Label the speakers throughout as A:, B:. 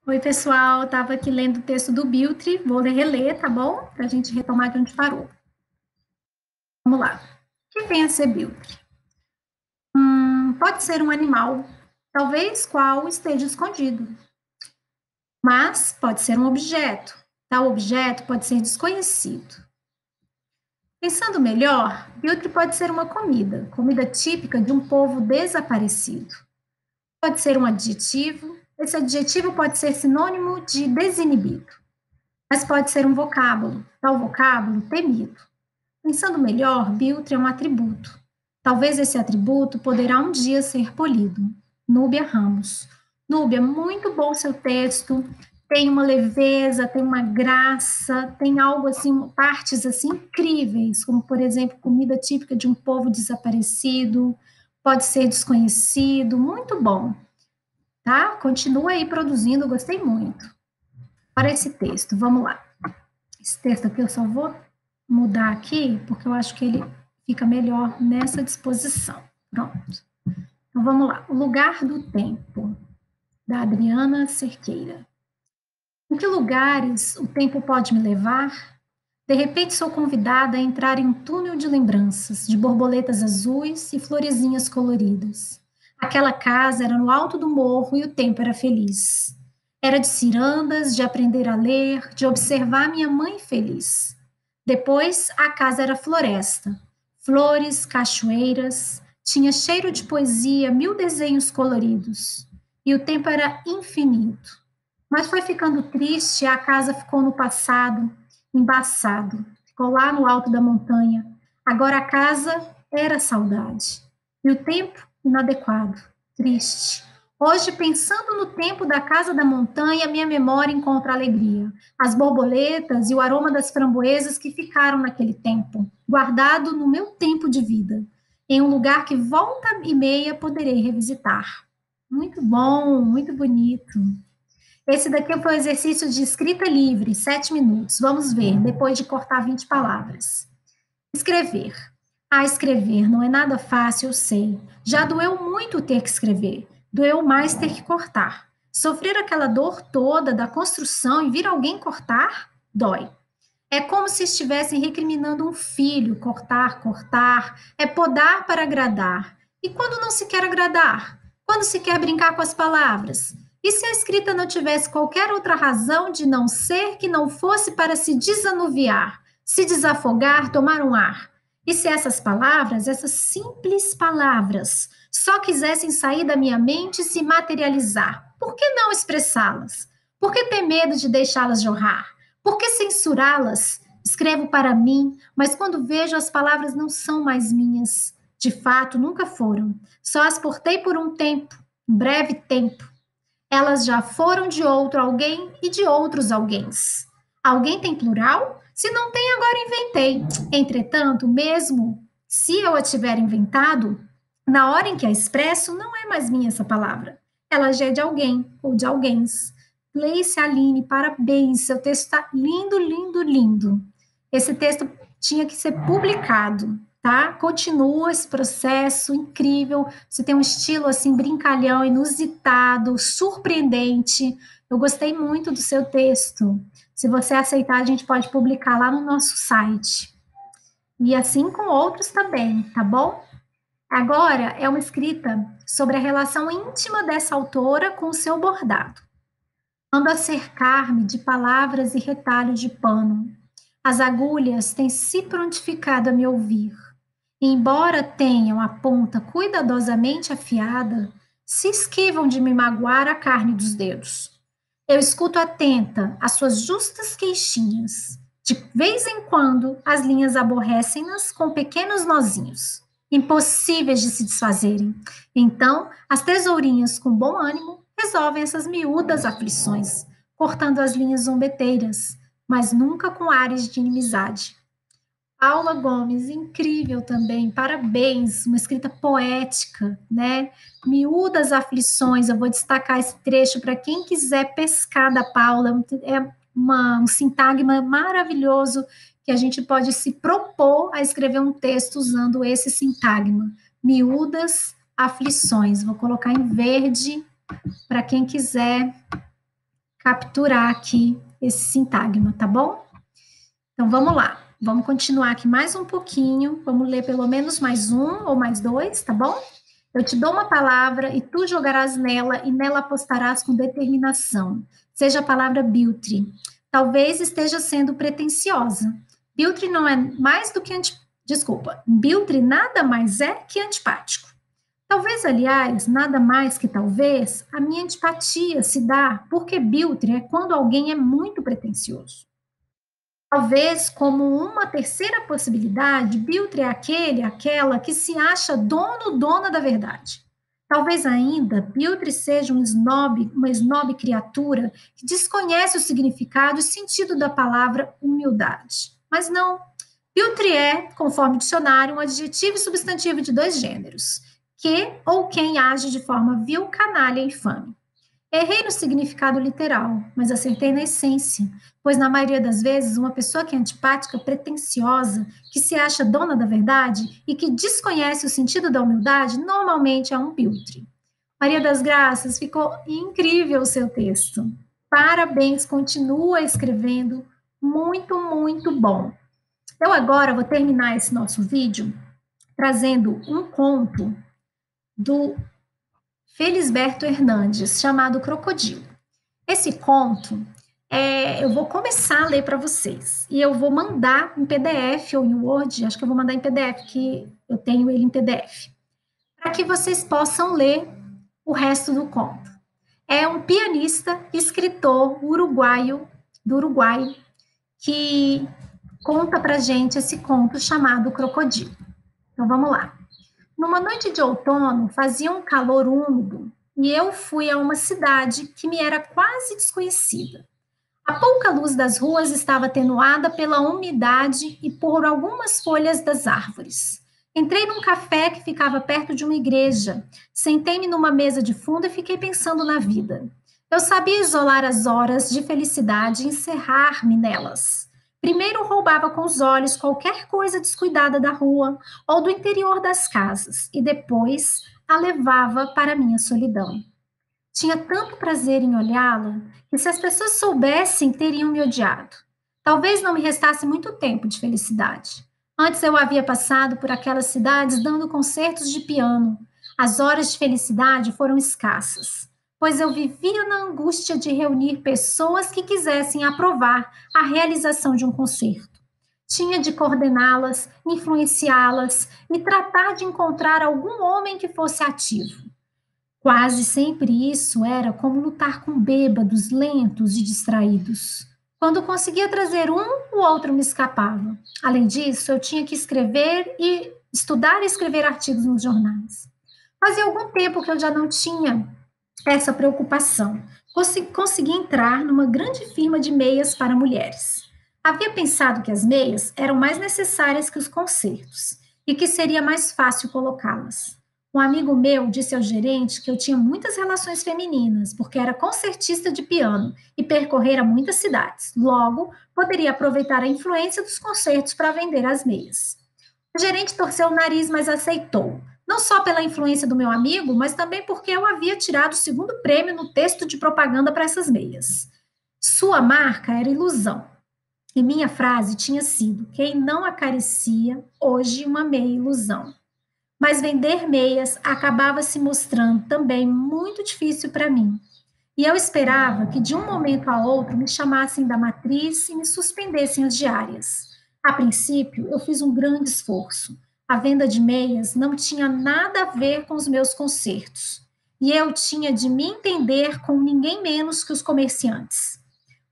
A: Oi, pessoal, estava aqui lendo o texto do Biltri, vou reler, tá bom? Para a gente retomar de onde parou. Vamos lá. O que vem a ser Biltri? Pode ser um animal, talvez qual esteja escondido, mas pode ser um objeto. Tal objeto pode ser desconhecido. Pensando melhor, Biltri pode ser uma comida típica de um povo desaparecido. Pode ser um adjetivo, esse adjetivo pode ser sinônimo de desinibido, mas pode ser um vocábulo, tal vocábulo temido. Pensando melhor, Biltri é um atributo. Talvez esse atributo poderá um dia ser polido. Núbia Ramos. Núbia, muito bom seu texto. Tem uma leveza, tem uma graça, tem algo assim, partes assim incríveis, como por exemplo, comida típica de um povo desaparecido, pode ser desconhecido, muito bom, tá? Continua aí produzindo, gostei muito. Para esse texto, vamos lá. Esse texto aqui eu só vou mudar aqui, porque eu acho que ele fica melhor nessa disposição. Pronto. Então vamos lá. O lugar do tempo, da Adriana Cerqueira. Em que lugares o tempo pode me levar? De repente sou convidada a entrar em um túnel de lembranças, de borboletas azuis e florezinhas coloridas. Aquela casa era no alto do morro e o tempo era feliz. Era de cirandas, de aprender a ler, de observar minha mãe feliz. Depois, a casa era floresta. Flores, cachoeiras, tinha cheiro de poesia, 1000 desenhos coloridos. E o tempo era infinito. Mas foi ficando triste e a casa ficou no passado, embaçado. Ficou lá no alto da montanha. Agora a casa era saudade. E o tempo inadequado, triste. Hoje, pensando no tempo da casa da montanha, minha memória encontra alegria. As borboletas e o aroma das framboesas que ficaram naquele tempo, guardado no meu tempo de vida, em um lugar que volta e meia poderei revisitar. Muito bom, muito bonito. Esse daqui foi um exercício de escrita livre, 7 minutos. Vamos ver, depois de cortar 20 palavras. Escrever. Ah, escrever não é nada fácil, eu sei. Já doeu muito ter que escrever. Doeu mais ter que cortar. Sofrer aquela dor toda da construção e vir alguém cortar, dói. É como se estivessem recriminando um filho, cortar, cortar, é podar para agradar. E quando não se quer agradar? Quando se quer brincar com as palavras? E se a escrita não tivesse qualquer outra razão de não ser que não fosse para se desanuviar, se desafogar, tomar um ar? E se essas palavras, essas simples palavras, só quisessem sair da minha mente e se materializar, por que não expressá-las? Por que ter medo de deixá-las jorrar? Por que censurá-las? Escrevo para mim, mas quando vejo as palavras não são mais minhas. De fato, nunca foram. Só as portei por um tempo, um breve tempo. Elas já foram de outro alguém e de outros alguéms. Alguém tem plural? Se não tem, agora inventei. Entretanto, mesmo se eu a tiver inventado, na hora em que a expresso, não é mais minha essa palavra. Ela já é de alguém ou de alguéms. Gleice Aline, parabéns, seu texto está lindo, lindo, lindo. Esse texto tinha que ser publicado, tá? Continua esse processo incrível. Você tem um estilo assim brincalhão, inusitado, surpreendente. Eu gostei muito do seu texto. Se você aceitar, a gente pode publicar lá no nosso site. E assim com outros também, tá bom? Agora é uma escrita sobre a relação íntima dessa autora com o seu bordado. Ando a cercar-me de palavras e retalhos de pano. As agulhas têm se prontificado a me ouvir. E, embora tenham a ponta cuidadosamente afiada, se esquivam de me magoar a carne dos dedos. Eu escuto atenta as suas justas queixinhas. De vez em quando, as linhas aborrecem-nas com pequenos nozinhos, impossíveis de se desfazerem. Então, as tesourinhas, com bom ânimo, resolvem essas miúdas aflições, cortando as linhas zombeteiras, mas nunca com ares de inimizade. Paula Gomes, incrível também, parabéns, uma escrita poética, né? Miúdas aflições, eu vou destacar esse trecho para quem quiser pescar da Paula, é um sintagma maravilhoso que a gente pode se propor a escrever um texto usando esse sintagma. Miúdas aflições, vou colocar em verde para quem quiser capturar aqui esse sintagma, tá bom? Então, vamos lá. Vamos continuar aqui mais um pouquinho. Vamos ler pelo menos mais um ou mais dois, tá bom? Eu te dou uma palavra e tu jogarás nela e nela apostarás com determinação. Seja a palavra biltre. Talvez esteja sendo pretensiosa. Biltre não é mais do que biltre nada mais é que antipático. Talvez, aliás, nada mais que talvez, a minha antipatia se dá porque biltre é quando alguém é muito pretensioso. Talvez, como uma terceira possibilidade, biltre é aquela que se acha dono, dona da verdade. Talvez ainda, biltre seja uma snob criatura que desconhece o significado e sentido da palavra humildade. Mas não, biltre é, conforme o dicionário, um adjetivo e substantivo de dois gêneros, que ou quem age de forma vil, canalha e infame. Errei no significado literal, mas acertei na essência, pois na maioria das vezes uma pessoa que é antipática, pretensiosa, que se acha dona da verdade e que desconhece o sentido da humildade, normalmente é um biltre. Maria das Graças, ficou incrível o seu texto. Parabéns, continua escrevendo, muito, muito bom. Eu agora vou terminar esse nosso vídeo trazendo um conto do Felisberto Hernandes, chamado Crocodilo. Esse conto, eu vou começar a ler para vocês. E eu vou mandar em PDF ou em Word, acho que eu vou mandar em PDF, que eu tenho ele em PDF, para que vocês possam ler o resto do conto. É um pianista, escritor uruguaio, do Uruguai, que conta para gente esse conto chamado Crocodilo. Então, vamos lá. Numa noite de outono, fazia um calor úmido e eu fui a uma cidade que me era quase desconhecida. A pouca luz das ruas estava atenuada pela umidade e por algumas folhas das árvores. Entrei num café que ficava perto de uma igreja, sentei-me numa mesa de fundo e fiquei pensando na vida. Eu sabia isolar as horas de felicidade e encerrar-me nelas. Primeiro roubava com os olhos qualquer coisa descuidada da rua ou do interior das casas e depois a levava para a minha solidão. Tinha tanto prazer em olhá-la que se as pessoas soubessem, teriam me odiado. Talvez não me restasse muito tempo de felicidade. Antes eu havia passado por aquelas cidades dando concertos de piano. As horas de felicidade foram escassas, pois eu vivia na angústia de reunir pessoas que quisessem aprovar a realização de um concerto. Tinha de coordená-las, influenciá-las e tratar de encontrar algum homem que fosse ativo. Quase sempre isso era como lutar com bêbados, lentos e distraídos. Quando conseguia trazer um, o outro me escapava. Além disso, eu tinha que estudar e escrever artigos nos jornais. Fazia algum tempo que eu já não tinha essa preocupação. Consegui entrar numa grande firma de meias para mulheres. Havia pensado que as meias eram mais necessárias que os concertos e que seria mais fácil colocá-las. Um amigo meu disse ao gerente que eu tinha muitas relações femininas, porque era concertista de piano e percorrera muitas cidades. Logo, poderia aproveitar a influência dos concertos para vender as meias. O gerente torceu o nariz, mas aceitou. Não só pela influência do meu amigo, mas também porque eu havia tirado o segundo prêmio no texto de propaganda para essas meias. Sua marca era ilusão. E minha frase tinha sido: quem não acaricia, hoje uma meia ilusão. Mas vender meias acabava se mostrando também muito difícil para mim. E eu esperava que de um momento a outro me chamassem da matriz e me suspendessem as diárias. A princípio, eu fiz um grande esforço. A venda de meias não tinha nada a ver com os meus concertos. E eu tinha de me entender com ninguém menos que os comerciantes.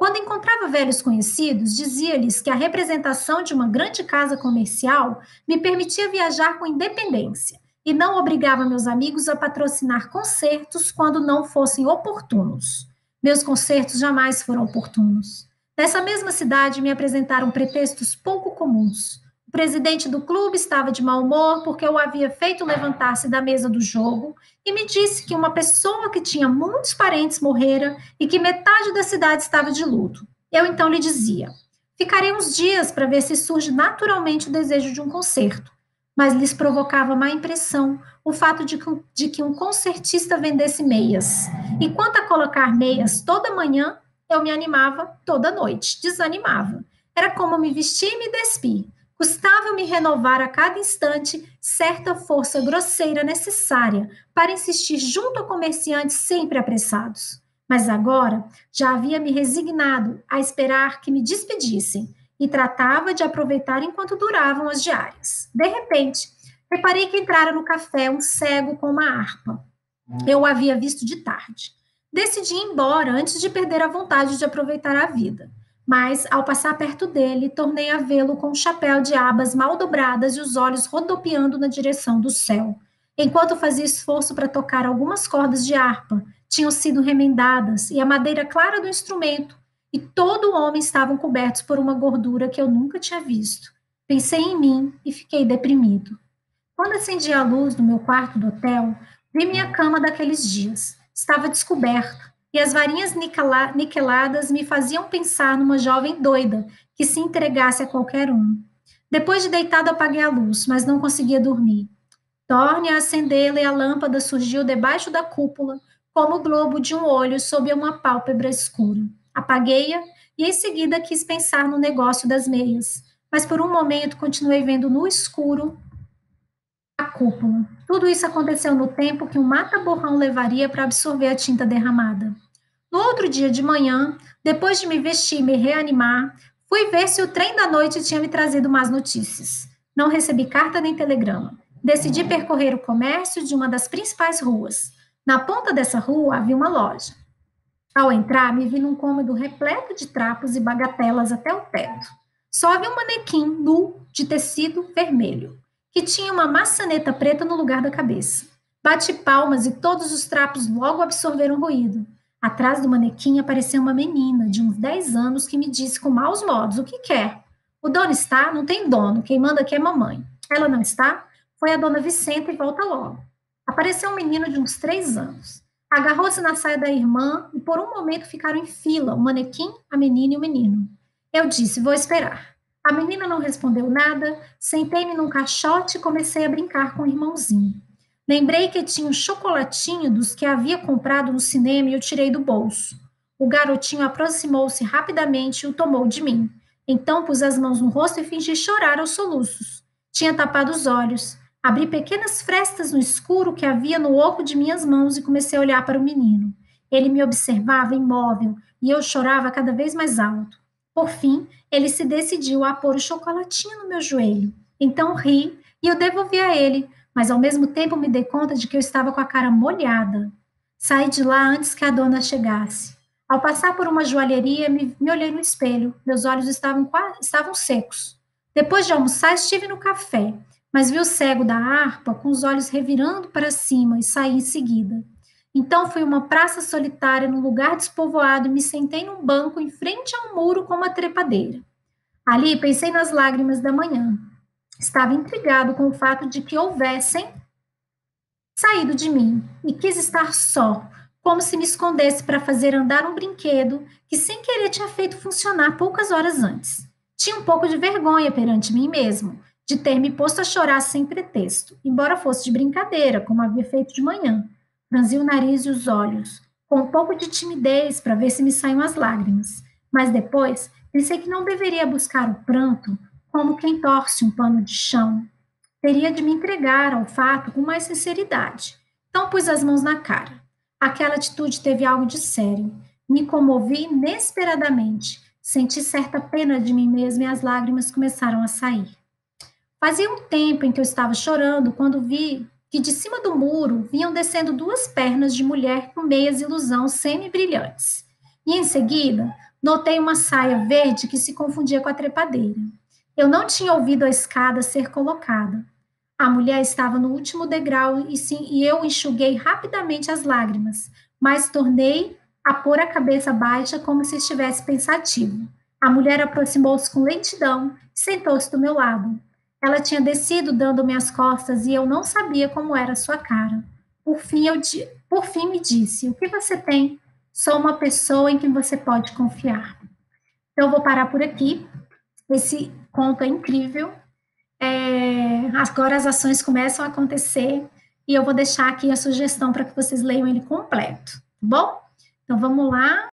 A: Quando encontrava velhos conhecidos, dizia-lhes que a representação de uma grande casa comercial me permitia viajar com independência e não obrigava meus amigos a patrocinar concertos quando não fossem oportunos. Meus concertos jamais foram oportunos. Nessa mesma cidade me apresentaram pretextos pouco comuns. O presidente do clube estava de mau humor porque eu havia feito levantar-se da mesa do jogo e me disse que uma pessoa que tinha muitos parentes morrera e que metade da cidade estava de luto. Eu então lhe dizia: ficarei uns dias para ver se surge naturalmente o desejo de um concerto. mas lhes provocava má impressão o fato de que um concertista vendesse meias. E quanto a colocar meias toda manhã, eu me animava toda noite, desanimava. Era como me vestir e me despir. Custava-me renovar a cada instante certa força grosseira necessária para insistir junto a comerciantes sempre apressados. Mas agora já havia me resignado a esperar que me despedissem e tratava de aproveitar enquanto duravam as diárias. De repente, reparei que entrara no café um cego com uma harpa. Eu o havia visto de tarde. Decidi ir embora antes de perder a vontade de aproveitar a vida. Mas, ao passar perto dele, tornei a vê-lo com um chapéu de abas mal dobradas e os olhos rodopiando na direção do céu. Enquanto fazia esforço para tocar algumas cordas de harpa, tinham sido remendadas e a madeira clara do instrumento e todo o homem estavam cobertos por uma gordura que eu nunca tinha visto. Pensei em mim e fiquei deprimido. Quando acendi a luz do meu quarto do hotel, vi minha cama daqueles dias. Estava descoberta e as varinhas niqueladas me faziam pensar numa jovem doida que se entregasse a qualquer um. Depois de deitado, apaguei a luz, mas não conseguia dormir. Torne a acendê-la e a lâmpada surgiu debaixo da cúpula, como o globo de um olho sob uma pálpebra escura. Apaguei-a e em seguida quis pensar no negócio das meias, mas por um momento continuei vendo no escuro a cúpula. Tudo isso aconteceu no tempo que um mata-borrão levaria para absorver a tinta derramada. No outro dia de manhã, depois de me vestir e me reanimar, fui ver se o trem da noite tinha me trazido más notícias. Não recebi carta nem telegrama. Decidi percorrer o comércio de uma das principais ruas. Na ponta dessa rua havia uma loja. Ao entrar, me vi num cômodo repleto de trapos e bagatelas até o teto. Só havia um manequim nu de tecido vermelho, que tinha uma maçaneta preta no lugar da cabeça. Bati palmas e todos os trapos logo absorveram o ruído. Atrás do manequim apareceu uma menina de uns 10 anos que me disse com maus modos: "O que quer?" "O dono está? Não tem dono. Quem manda aqui é mamãe." "Ela não está?" "Foi a dona Vicenta e volta logo." Apareceu um menino de uns 3 anos. Agarrou-se na saia da irmã e por um momento ficaram em fila, o manequim, a menina e o menino. Eu disse: "Vou esperar." A menina não respondeu nada, sentei-me num caixote e comecei a brincar com o irmãozinho. Lembrei que tinha um chocolatinho dos que havia comprado no cinema e eu tirei do bolso. O garotinho aproximou-se rapidamente e o tomou de mim. Então pus as mãos no rosto e fingi chorar aos soluços. Tinha tapado os olhos. Abri pequenas frestas no escuro que havia no oco de minhas mãos e comecei a olhar para o menino. Ele me observava imóvel e eu chorava cada vez mais alto. Por fim, ele se decidiu a pôr o chocolatinho no meu joelho. Então ri e eu devolvi a ele, mas ao mesmo tempo me dei conta de que eu estava com a cara molhada. Saí de lá antes que a dona chegasse. Ao passar por uma joalheria, me olhei no espelho. Meus olhos estavam secos. Depois de almoçar, estive no café, mas vi o cego da harpa com os olhos revirando para cima e saí em seguida. Então fui a uma praça solitária num lugar despovoado e me sentei num banco em frente a um muro com uma trepadeira. Ali pensei nas lágrimas da manhã. Estava intrigado com o fato de que houvessem saído de mim e quis estar só, como se me escondesse para fazer andar um brinquedo que sem querer tinha feito funcionar poucas horas antes. Tinha um pouco de vergonha perante mim mesmo, de ter me posto a chorar sem pretexto, embora fosse de brincadeira, como havia feito de manhã. Franzi o nariz e os olhos, com um pouco de timidez para ver se me saíam as lágrimas. Mas depois pensei que não deveria buscar o pranto como quem torce um pano de chão. Teria de me entregar ao fato com mais sinceridade. Então pus as mãos na cara. Aquela atitude teve algo de sério. Me comovi inesperadamente. Senti certa pena de mim mesma e as lágrimas começaram a sair. Fazia um tempo em que eu estava chorando quando vi que de cima do muro vinham descendo 2 pernas de mulher com meias ilusão semi-brilhantes. E em seguida, notei uma saia verde que se confundia com a trepadeira. Eu não tinha ouvido a escada ser colocada. A mulher estava no último degrau e eu enxuguei rapidamente as lágrimas, mas tornei a pôr a cabeça baixa como se estivesse pensativo. A mulher aproximou-se com lentidão e sentou-se do meu lado. Ela tinha descido dando-me as costas e eu não sabia como era sua cara. Por fim me disse: "O que você tem? Sou uma pessoa em quem você pode confiar." Então eu vou parar por aqui. Esse conto é incrível. agora as ações começam a acontecer e eu vou deixar aqui a sugestão para que vocês leiam ele completo, tá bom? Então, vamos lá.